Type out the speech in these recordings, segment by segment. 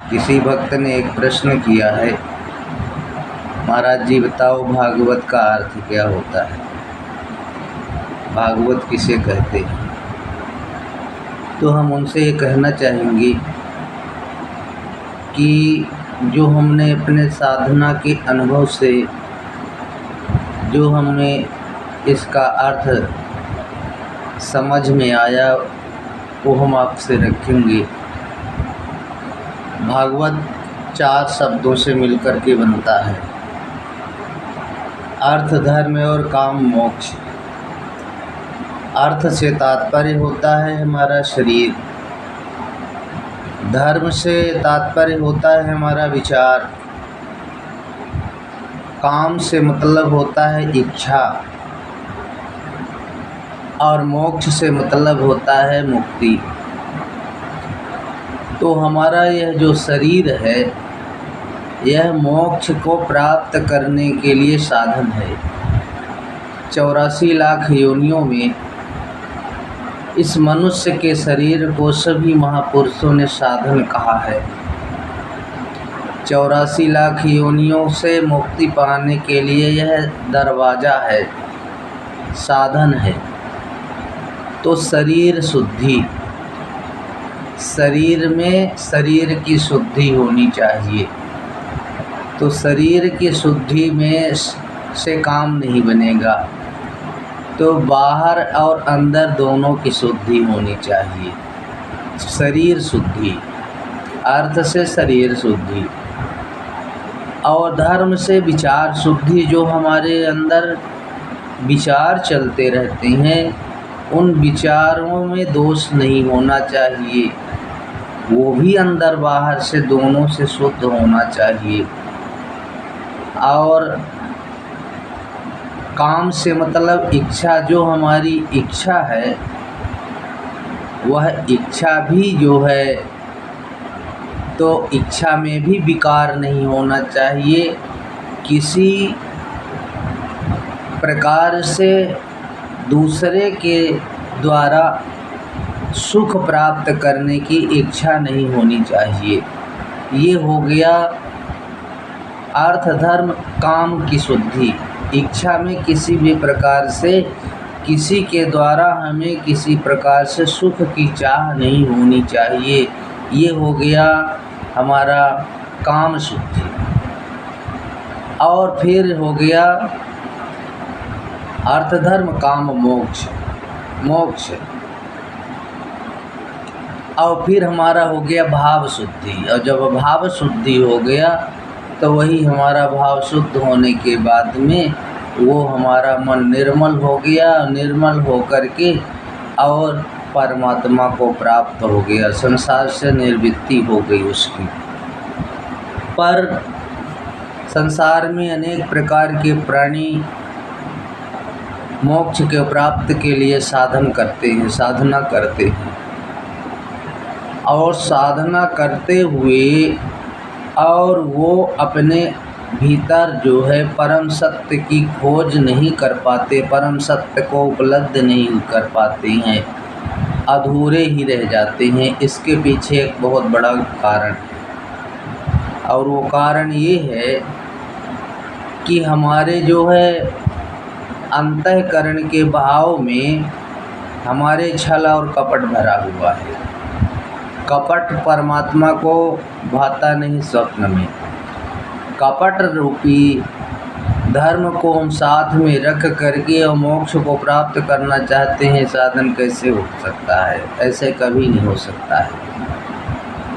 किसी भक्त ने एक प्रश्न किया है, महाराज जी बताओ भागवत का अर्थ क्या होता है, भागवत किसे कहते हैं। तो हम उनसे ये कहना चाहेंगे कि जो हमने अपने साधना के अनुभव से जो हमें इसका अर्थ समझ में आया वो हम आपसे रखेंगे। भागवत 4 शब्दों से मिलकर के बनता है, अर्थ, धर्म और काम, मोक्ष। अर्थ से तात्पर्य होता है हमारा शरीर, धर्म से तात्पर्य होता है हमारा विचार, काम से मतलब होता है इच्छा और मोक्ष से मतलब होता है मुक्ति। तो हमारा यह जो शरीर है यह मोक्ष को प्राप्त करने के लिए साधन है। 84 लाख योनियों में इस मनुष्य के शरीर को सभी महापुरुषों ने साधन कहा है। 84 लाख योनियों से मुक्ति पाने के लिए यह दरवाज़ा है, साधन है। तो शरीर शुद्धि, शरीर में शरीर की शुद्धि होनी चाहिए। तो शरीर की शुद्धि में से काम नहीं बनेगा, तो बाहर और अंदर दोनों की शुद्धि होनी चाहिए। शरीर शुद्धि, अर्थ से शरीर शुद्धि और धर्म से विचार शुद्धि। जो हमारे अंदर विचार चलते रहते हैं उन विचारों में दोष नहीं होना चाहिए, वो भी अंदर बाहर से दोनों से शुद्ध होना चाहिए। और काम से मतलब इच्छा, जो हमारी इच्छा है वह इच्छा भी जो है तो इच्छा में भी विकार नहीं होना चाहिए। किसी प्रकार से दूसरे के द्वारा सुख प्राप्त करने की इच्छा नहीं होनी चाहिए। ये हो गया अर्थ, धर्म, काम की शुद्धि। इच्छा में किसी भी प्रकार से किसी के द्वारा हमें किसी प्रकार से सुख की चाह नहीं होनी चाहिए। ये हो गया हमारा काम शुद्धि। और फिर हो गया अर्थ, धर्म, काम, मोक्ष, मोक्ष। और फिर हमारा हो गया भाव शुद्धि। और जब भाव शुद्धि हो गया तो वही हमारा भाव शुद्ध होने के बाद में वो हमारा मन निर्मल हो गया। निर्मल हो कर के और परमात्मा को प्राप्त हो गया, संसार से निर्वृत्ति हो गई उसकी। पर संसार में अनेक प्रकार के प्राणी मोक्ष के प्राप्त के लिए साधन करते हैं, साधना करते हैं। और साधना करते हुए और वो अपने भीतर जो है परम सत्य की खोज नहीं कर पाते, परम सत्य को उपलब्ध नहीं कर पाते हैं, अधूरे ही रह जाते हैं। इसके पीछे एक बहुत बड़ा कारण है और वो कारण ये है कि हमारे जो है अंतःकरण के भाव में हमारे छल और कपट भरा हुआ है। कपट परमात्मा को भाता नहीं स्वप्न में। कपट रूपी धर्म को हम साथ में रख करके और मोक्ष को प्राप्त करना चाहते हैं, साधन कैसे हो सकता है? ऐसे कभी नहीं हो सकता है।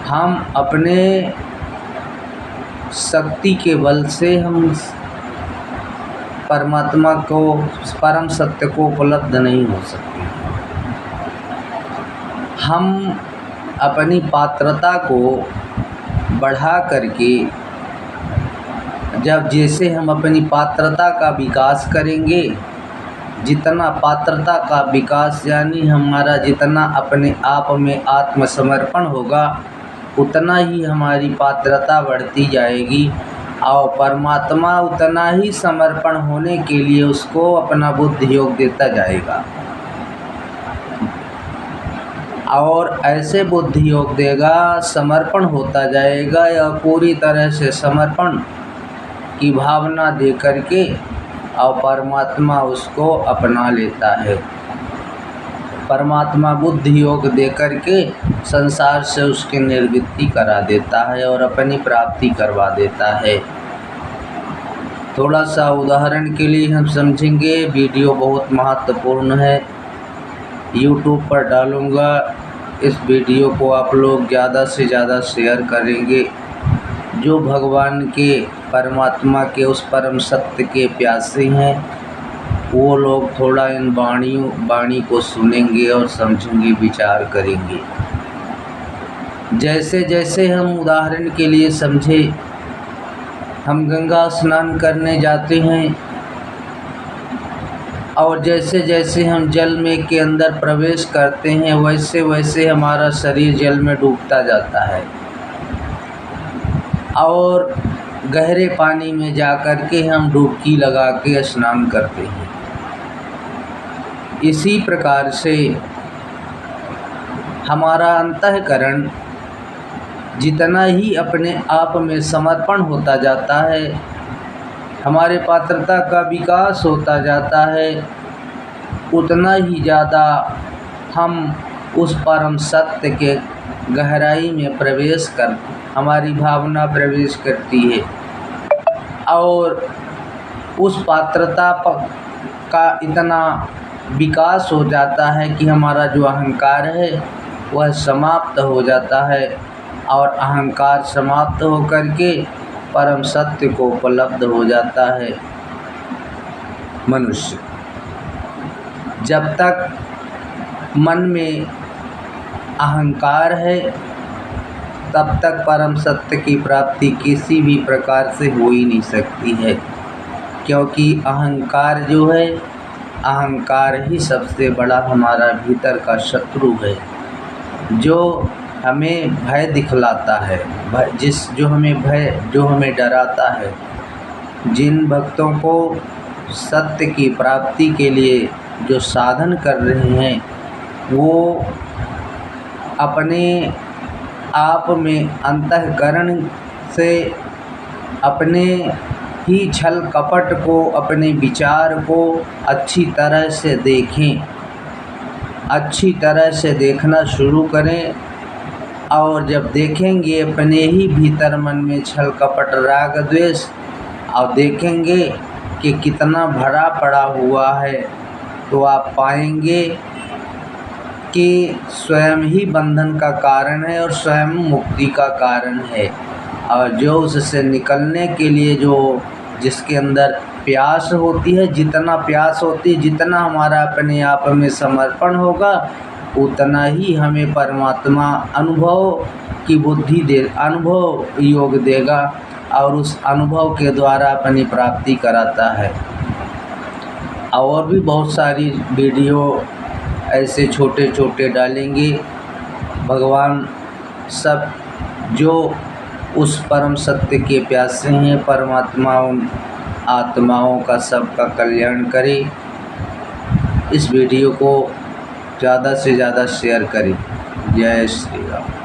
हम अपने शक्ति के बल से हम परमात्मा को, परम सत्य को उपलब्ध नहीं हो सकते। हम अपनी पात्रता को बढ़ा करके, जब जैसे हम अपनी पात्रता का विकास करेंगे, जितना पात्रता का विकास यानी हमारा जितना अपने आप में आत्मसमर्पण होगा उतना ही हमारी पात्रता बढ़ती जाएगी और परमात्मा उतना ही समर्पण होने के लिए उसको अपना बुद्धि योग देता जाएगा। और ऐसे बुद्धि योग देगा, समर्पण होता जाएगा या पूरी तरह से समर्पण की भावना दे करके और परमात्मा उसको अपना लेता है। परमात्मा बुद्धि योग दे करके संसार से उसकी निर्वृत्ति करा देता है और अपनी प्राप्ति करवा देता है। थोड़ा सा उदाहरण के लिए हम समझेंगे। वीडियो बहुत महत्वपूर्ण है, YouTube पर डालूँगा। इस वीडियो को आप लोग ज़्यादा से ज़्यादा शेयर करेंगे। जो भगवान के परमात्मा के उस परम सत्य के प्यासे हैं वो लोग थोड़ा इन वाणी को सुनेंगे और समझेंगे, विचार करेंगे। जैसे जैसे हम उदाहरण के लिए समझे, हम गंगा स्नान करने जाते हैं और जैसे जैसे हम जल में के अंदर प्रवेश करते हैं वैसे वैसे हमारा शरीर जल में डूबता जाता है और गहरे पानी में जाकर के हम डुबकी लगा के स्नान करते हैं। इसी प्रकार से हमारा अंतःकरण जितना ही अपने आप में समर्पण होता जाता है, हमारे पात्रता का विकास होता जाता है, उतना ही ज़्यादा हम उस परम सत्य के गहराई में प्रवेश कर हमारी भावना प्रवेश करती है और उस पात्रता का इतना विकास हो जाता है कि हमारा जो अहंकार है वह समाप्त हो जाता है और अहंकार समाप्त होकर के परम सत्य को उपलब्ध हो जाता है। मनुष्य जब तक मन में अहंकार है तब तक परम सत्य की प्राप्ति किसी भी प्रकार से हो ही नहीं सकती है, क्योंकि अहंकार जो है, अहंकार ही सबसे बड़ा हमारा भीतर का शत्रु है, जो हमें भय दिखलाता है, जो हमें डराता है। जिन भक्तों को सत्य की प्राप्ति के लिए जो साधन कर रहे हैं वो अपने आप में अंतःकरण से अपने ही छल कपट को, अपने विचार को अच्छी तरह से देखें, अच्छी तरह से देखना शुरू करें और जब देखेंगे अपने ही भीतर मन में छल कपट राग द्वेष और देखेंगे कि कितना भरा पड़ा हुआ है, तो आप पाएंगे कि स्वयं ही बंधन का कारण है और स्वयं मुक्ति का कारण है। और जो उससे निकलने के लिए जिसके अंदर प्यास होती है, जितना प्यास होती है, जितना हमारा अपने आप में समर्पण होगा, उतना ही हमें परमात्मा अनुभव की बुद्धि अनुभव योग देगा और उस अनुभव के द्वारा अपनी प्राप्ति कराता है। और भी बहुत सारी वीडियो ऐसे छोटे छोटे डालेंगे। भगवान सब जो उस परम सत्य के प्यासे हैं, परमात्मा उन आत्माओं का सबका कल्याण करे। इस वीडियो को ज़्यादा से ज़्यादा शेयर करें। जय श्री राम।